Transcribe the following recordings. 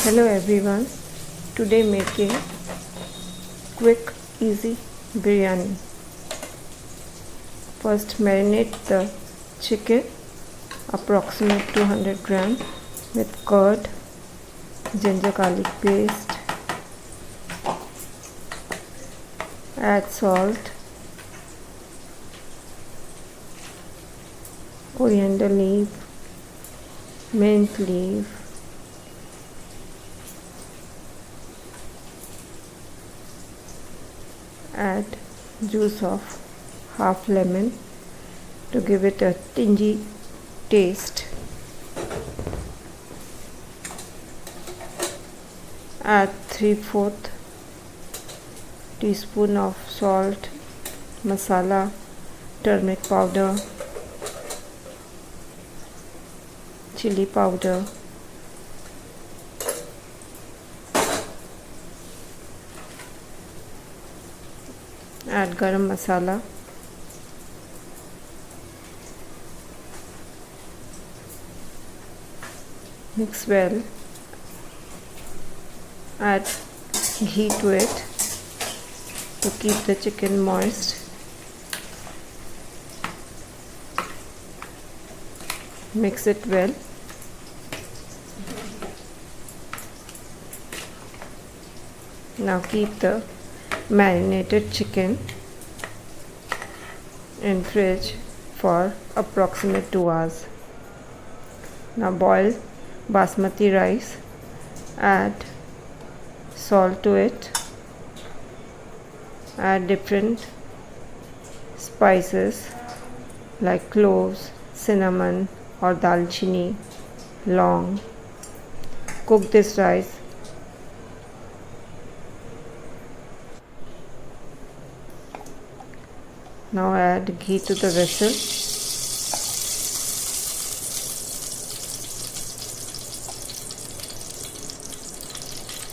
Hello everyone, today making quick easy biryani. First marinate the chicken approximate 200 gram with curd, ginger garlic paste, add salt, coriander leaf, mint leaf, add juice of half lemon to give it a tangy taste. Add 3/4 teaspoon of salt, masala, turmeric powder, chili powder, add garam masala, mix well, add ghee to it to keep the chicken moist, mix it well. Now keep the marinated chicken in fridge for approximate 2 hours. Now boil basmati rice, add salt to it, add different spices like cloves, cinnamon or dalchini, long. Cook this rice. Now add ghee to the vessel.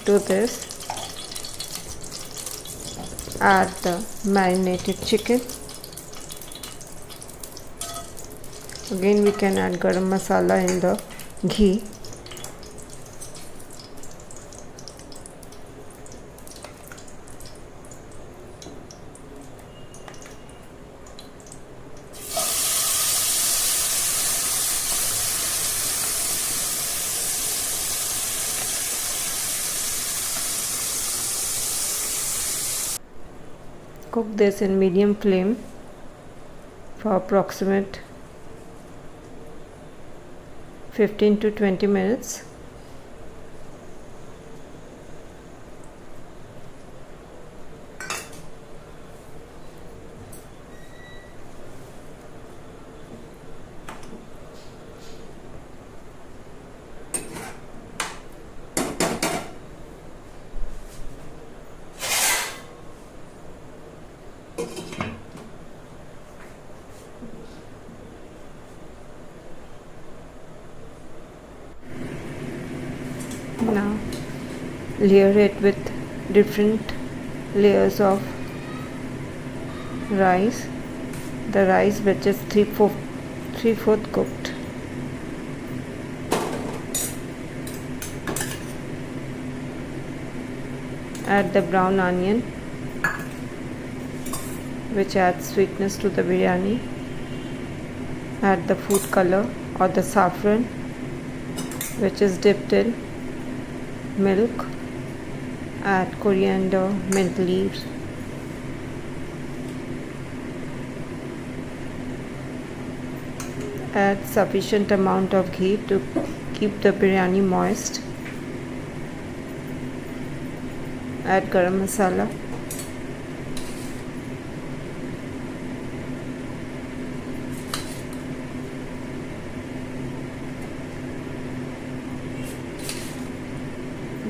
To this, add the marinated chicken. Again we can add garam masala in the ghee. Cook this in medium flame for approximate 15 to 20 minutes. Now layer it with different layers of rice. The rice which is 3/4 cooked. Add the brown onion which adds sweetness to the biryani. Add the food color or the saffron which is dipped in milk. Add coriander, mint leaves, add sufficient amount of ghee to keep the biryani moist. Add garam masala,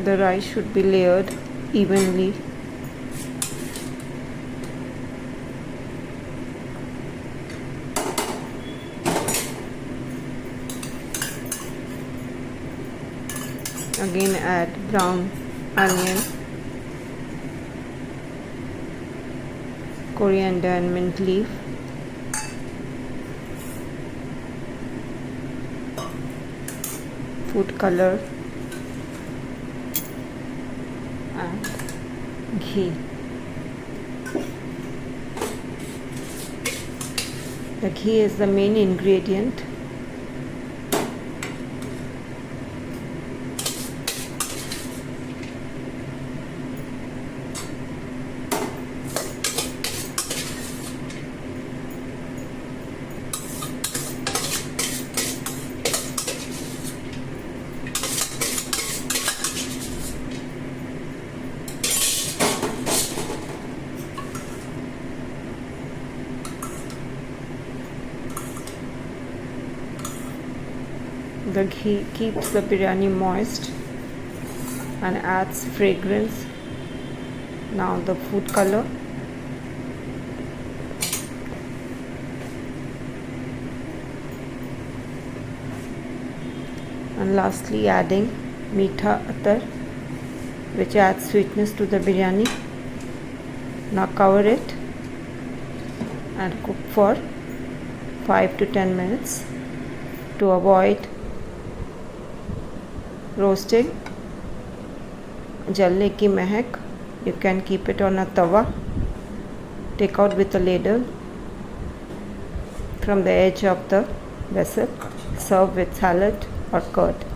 the rice should be layered evenly. Again add brown onion, coriander and mint leaf. Food color, and ghee. The ghee is the main ingredient. The ghee keeps the biryani moist and adds fragrance. Now the food color. And lastly adding meetha atar, which adds sweetness to the biryani. Now cover it and cook for 5 to 10 minutes to avoid roasting, jalne ki mehak. You can keep it on a tawa, take out with a ladle from the edge of the vessel, serve with salad or curd.